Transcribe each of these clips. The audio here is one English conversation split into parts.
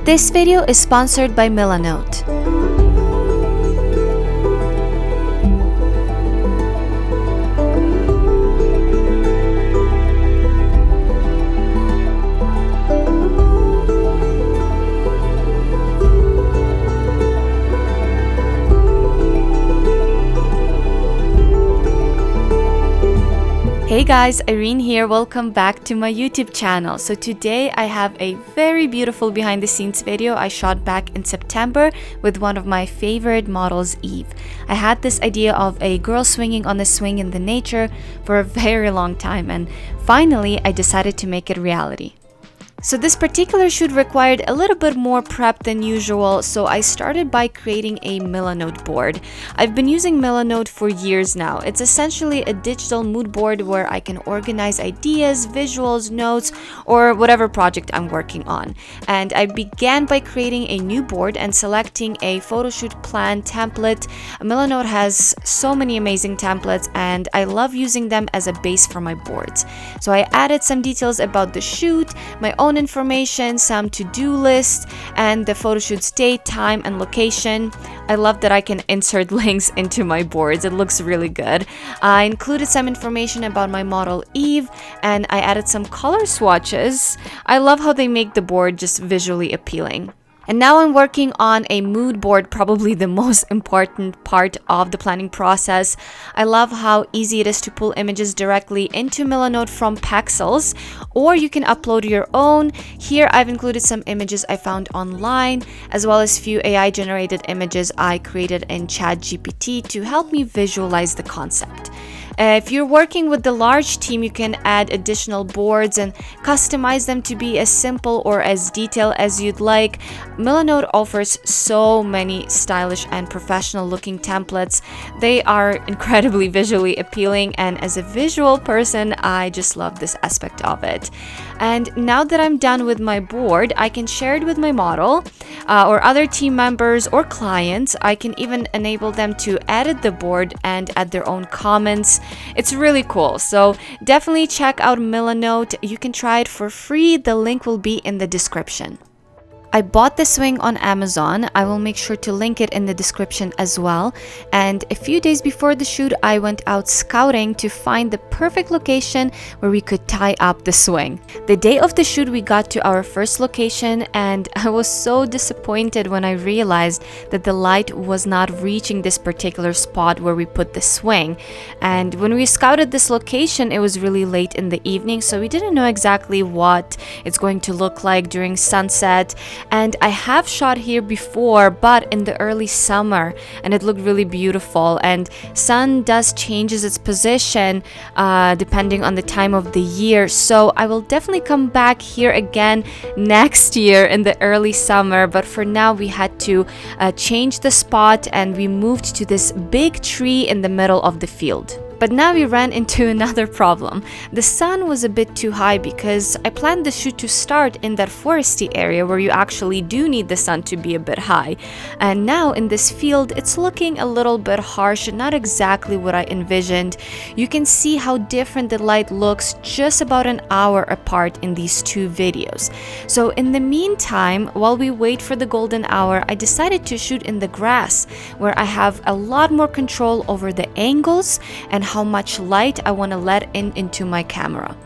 This video is sponsored by Milanote. Hey guys, Irene here. Welcome back to my YouTube channel. So today I have a very beautiful behind the scenes video I shot back in September with one of my favorite models, Eve. I had this idea of a girl swinging on a swing in the nature for a very long time, and finally I decided to make it reality. So this particular shoot required a little bit more prep than usual, so I started by creating a Milanote board. I've been using Milanote for years now. It's essentially a digital mood board where I can organize ideas, visuals, notes, or whatever project I'm working on. And I began by creating a new board and selecting a photoshoot plan template. Milanote has so many amazing templates and I love using them as a base for my boards. So I added some details about the shoot, my own information, some to-do lists, and the photo shoot's date, time, and location. I love that I can insert links into my boards. It looks really good. I included some information about my model Eve, and I added some color swatches. I love how they make the board just visually appealing. And now I'm working on a mood board, probably the most important part of the planning process. I love how easy it is to pull images directly into Milanote from Pexels, or you can upload your own. Here I've included some images I found online, as well as few AI generated images I created in ChatGPT to help me visualize the concept. If you're working with the large team, you can add additional boards and customize them to be as simple or as detailed as you'd like. Milanote offers so many stylish and professional looking templates. They are incredibly visually appealing, and as a visual person, I just love this aspect of it. And now that I'm done with my board, I can share it with my model or other team members or clients. I can even enable them to edit the board and add their own comments. It's really cool. So definitely check out Milanote. You can try it for free. The link will be in the description. I bought the swing on Amazon. I will make sure to link it in the description as well. And a few days before the shoot, I went out scouting to find the perfect location where we could tie up the swing. The day of the shoot, we got to our first location, and I was so disappointed when I realized that the light was not reaching this particular spot where we put the swing. And when we scouted this location, it was really late in the evening, so we didn't know exactly what it's going to look like during sunset. And I have shot here before, but in the early summer, and it looked really beautiful. And sun does changes its position depending on the time of the year, so I will definitely come back here again next year in the early summer. But for now, we had to change the spot, and we moved to this big tree in the middle of the field. But now we ran into another problem. The sun was a bit too high because I planned the shoot to start in that foresty area where you actually do need the sun to be a bit high. And now in this field, it's looking a little bit harsh and not exactly what I envisioned. You can see how different the light looks just about an hour apart in these two videos. So in the meantime, while we wait for the golden hour, I decided to shoot in the grass, where I have a lot more control over the angles and how much light I want to let into my camera.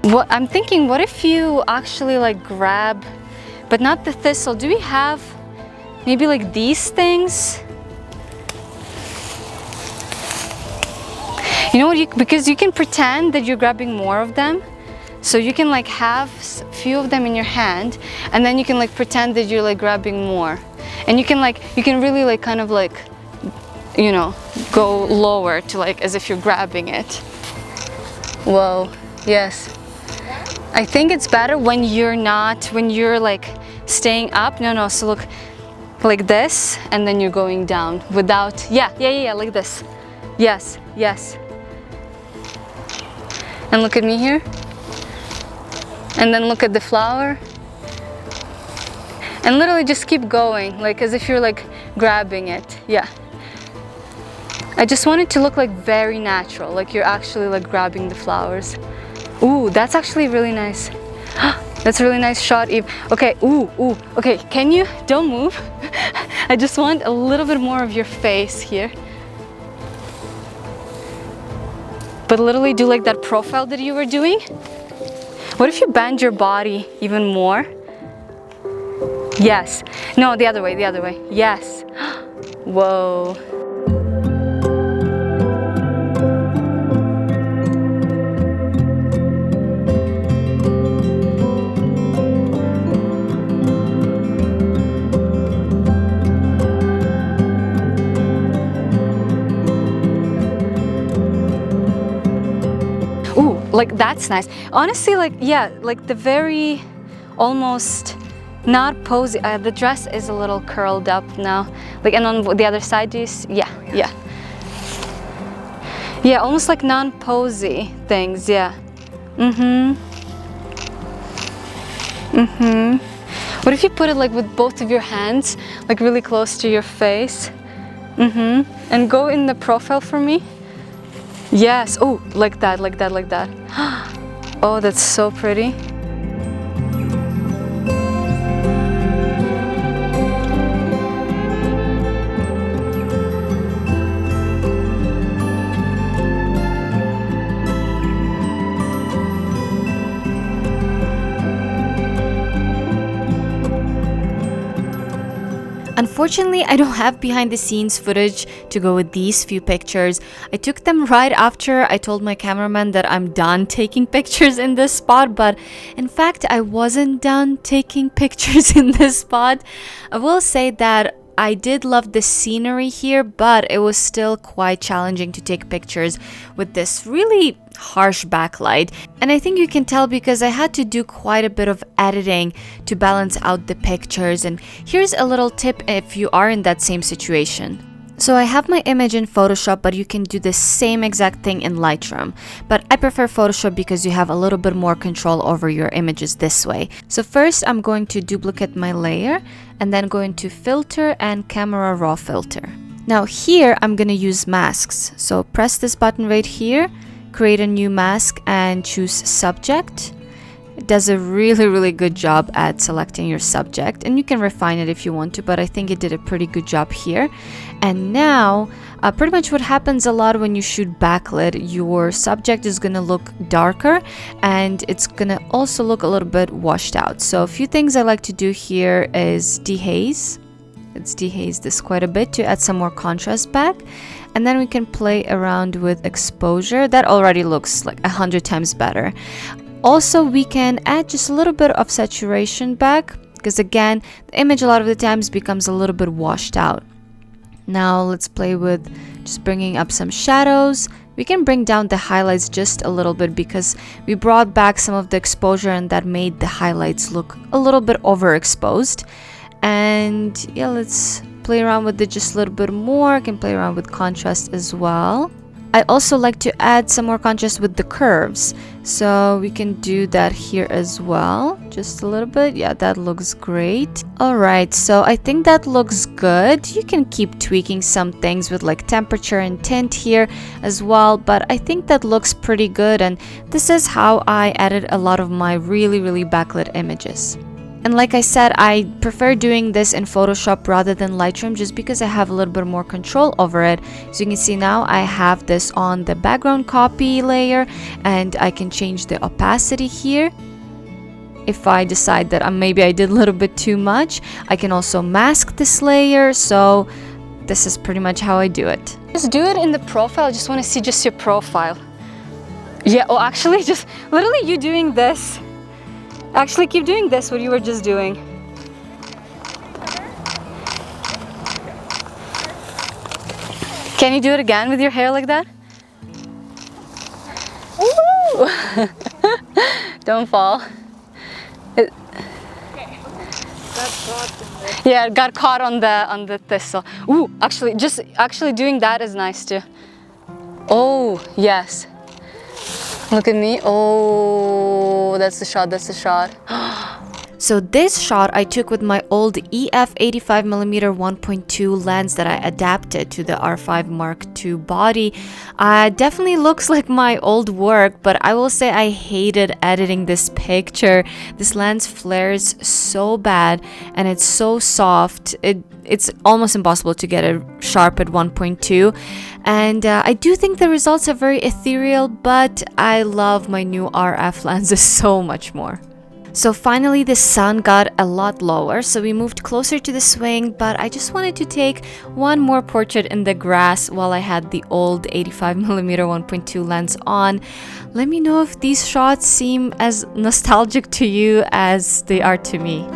What I'm thinking, what if you actually like grab, but not the thistle? Do we have maybe like these things? You know what, because you can pretend that you're grabbing more of them. So you can like have a few of them in your hand, and then you can like pretend that you're like grabbing more. And you can really like kind of like, you know, go lower to like as if you're grabbing it. Whoa, yes. I think it's better when you're like staying up. No, so look like this, and then you're going down without, yeah, like this. Yes. And look at me here. And then look at the flower. And literally just keep going, like as if you're like grabbing it, yeah. I just want it to look like very natural, like you're actually like grabbing the flowers. Ooh, that's actually really nice. That's a really nice shot, Eve. Okay, ooh, okay, can you, don't move. I just want a little bit more of your face here. But literally do like that profile that you were doing. What if you bend your body even more? Yes. No, the other way, the other way. Yes. Whoa. Ooh, like that's nice. Honestly, like, yeah, like the very almost not posy. The dress is a little curled up now. Like, and on the other side, do you see? Yeah, yeah. Yeah, almost like non-posy things, yeah. What if you put it like with both of your hands, like really close to your face? And go in the profile for me. Yes, oh, like that, like that, like that. Oh, that's so pretty. Unfortunately, I don't have behind the scenes footage to go with these few pictures. I took them right after I told my cameraman that I'm done taking pictures in this spot, but in fact, I wasn't done taking pictures in this spot. I will say that I did love the scenery here, but it was still quite challenging to take pictures with this really harsh backlight. And I think you can tell because I had to do quite a bit of editing to balance out the pictures. And here's a little tip if you are in that same situation. So I have my image in Photoshop, but you can do the same exact thing in Lightroom. But I prefer Photoshop because you have a little bit more control over your images this way. So first I'm going to duplicate my layer and then go into filter and camera raw filter. Now here I'm going to use masks. So press this button right here, create a new mask and choose subject. It does a really good job at selecting your subject, and you can refine it if you want to, but I think it did a pretty good job here. And now pretty much what happens a lot when you shoot backlit, your subject is gonna look darker and it's gonna also look a little bit washed out. So a few things I like to do here is dehaze. Let's dehaze this quite a bit to add some more contrast back. And then we can play around with exposure. That already looks like 100 times better. Also, we can add just a little bit of saturation back because again, the image a lot of the times becomes a little bit washed out. Now let's play with just bringing up some shadows. We can bring down the highlights just a little bit because we brought back some of the exposure and that made the highlights look a little bit overexposed. And yeah, let's play around with it just a little bit more. I can play around with contrast as well. I also like to add some more contrast with the curves, so we can do that here as well, just a little bit. Yeah, that looks great. All right, so I think that looks good. You can keep tweaking some things with like temperature and tint here as well, but I think that looks pretty good, and this is how I edit a lot of my really backlit images. And like I said, I prefer doing this in Photoshop rather than Lightroom just because I have a little bit more control over it. So you can see now I have this on the background copy layer and I can change the opacity here. If I decide that maybe I did a little bit too much, I can also mask this layer. So this is pretty much how I do it. Just do it in the profile. I just want to see just your profile. Yeah, oh, actually just literally you doing this. Actually, keep doing this, what you were just doing. Can you do it again with your hair like that? Ooh! Don't fall. Yeah, it got caught on the thistle. Ooh, actually doing that is nice too. Oh, yes. Look at me. Oh, that's the shot, that's the shot. So this shot I took with my old EF 85mm 1.2 lens that I adapted to the R5 Mark II body. Definitely looks like my old work, but I will say I hated editing this picture. This lens flares so bad and it's so soft. It's almost impossible to get it sharp at 1.2, and I do think the results are very ethereal, but I love my new RF lenses so much more. So finally the sun got a lot lower, so we moved closer to the swing, but I just wanted to take one more portrait in the grass while I had the old 85mm 1.2 lens on. Let me know if these shots seem as nostalgic to you as they are to me.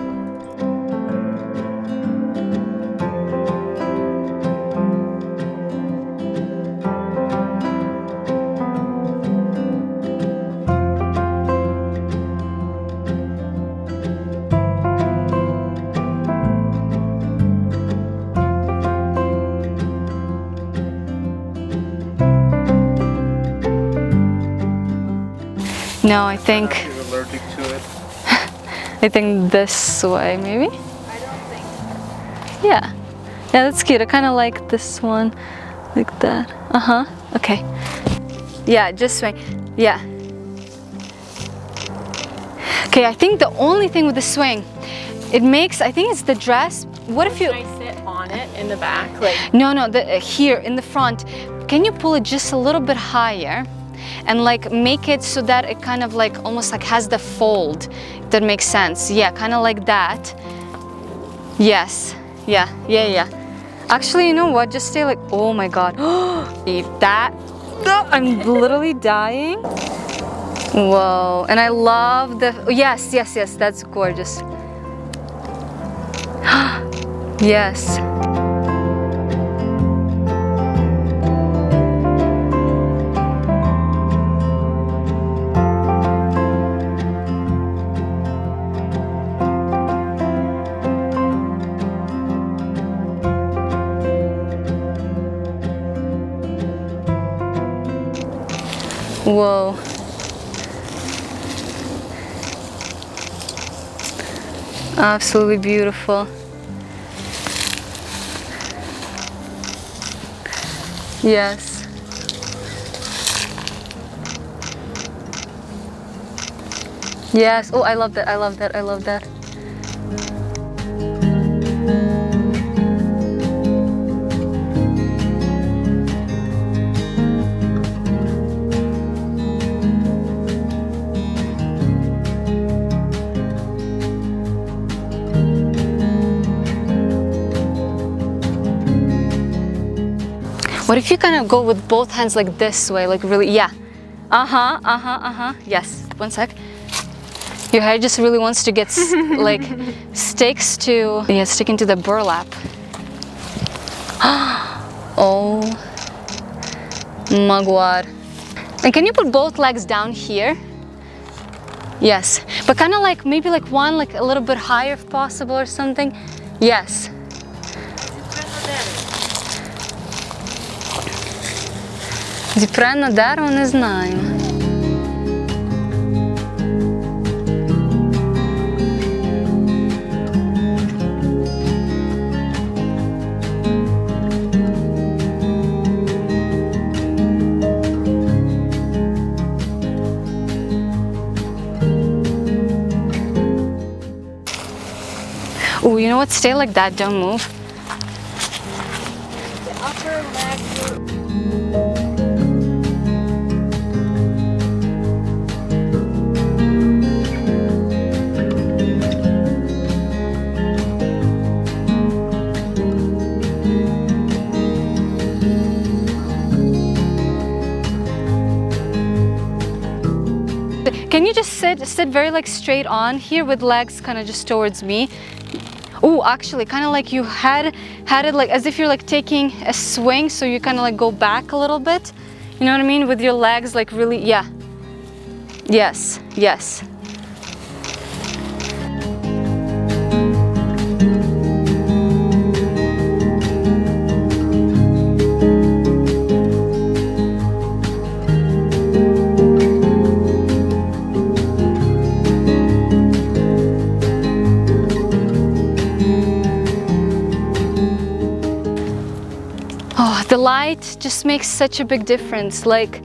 No, I think You're allergic to it. I think this way, maybe? I don't think so. Yeah. Yeah, that's cute. I kind of like this one, like that. Uh-huh. Okay. Yeah, just swing. Yeah. Okay, I think the only thing with the swing, it makes, I think it's the dress. What if you... Can I sit on it in the back? Like, No, here in the front. Can you pull it just a little bit higher? And like make it so that it kind of like almost like has the fold, if that makes sense. Yeah, kind of like that. Yes. Yeah. Actually, you know what? Just stay like, oh my God. If that, I'm literally dying. Whoa. And I love the, yes, that's gorgeous. Yes. Whoa. Absolutely beautiful. Yes. Yes. Oh, I love that. I love that. I love that. What if you kind of go with both hands like this way, like really, yeah. Yes, one sec. Your hair just really wants to get like sticks to, yeah, sticking to the burlap. Oh my God. And can you put both legs down here? Yes, but kind of like maybe like one like a little bit higher if possible or something. Yes. Зіпрено дерево, не знаю. Oh, you know what? Stay like that, don't move. the upper leg. Can you just sit very like straight on here with legs kind of just towards me? Oh, actually, kind of like you had it like as if you're like taking a swing, so you kind of like go back a little bit. You know what I mean? With your legs like really, yeah. Yes, yes. light just makes such a big difference. Like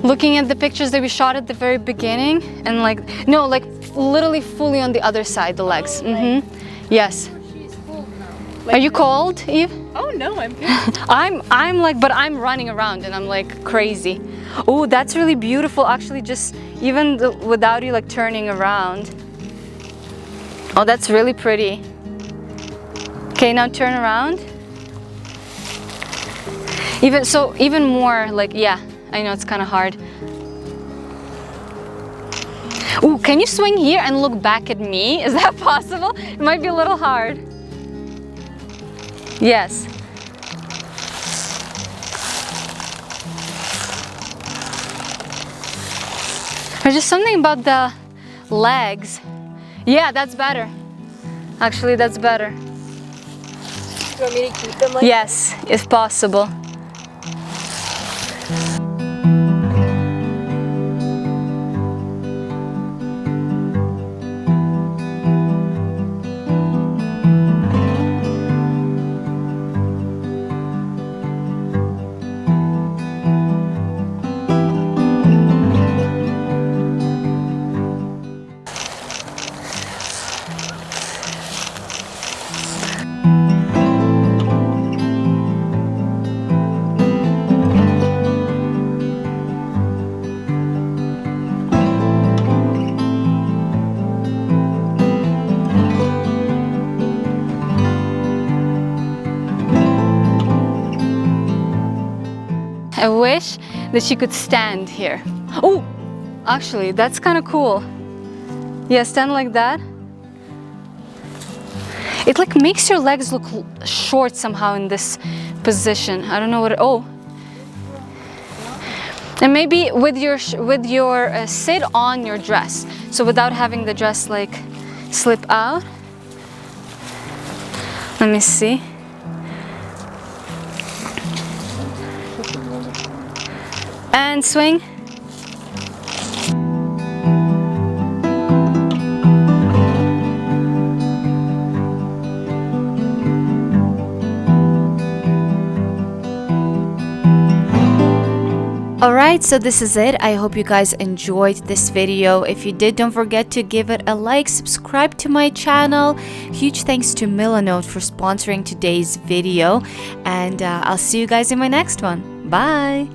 looking at the pictures that we shot at the very beginning, and like, no, like literally fully on the other side, the legs. Yes. She's cold now. Are you cold, Eve? Oh no, I'm good. I'm like, but I'm running around and I'm like crazy. Oh, that's really beautiful. Actually, just even without you like turning around. Oh, that's really pretty. Okay, now turn around. Even more like, yeah, I know it's kind of hard. Ooh, can you swing here and look back at me? Is that possible? It might be a little hard. Yes. There's just something about the legs. Yeah, that's better. Actually, that's better. You want me to keep them like Yes, if possible. I wish that she could stand here. Oh, actually, that's kind of cool. Yeah, stand like that. It like makes your legs look short somehow in this position. I don't know what. Oh, and maybe with your sit on your dress, so without having the dress like slip out. Let me see. And swing. Alright, so this is it. I hope you guys enjoyed this video. If you did, don't forget to give it a like, subscribe to my channel. Huge thanks to Milanote for sponsoring today's video, and I'll see you guys in my next one. Bye!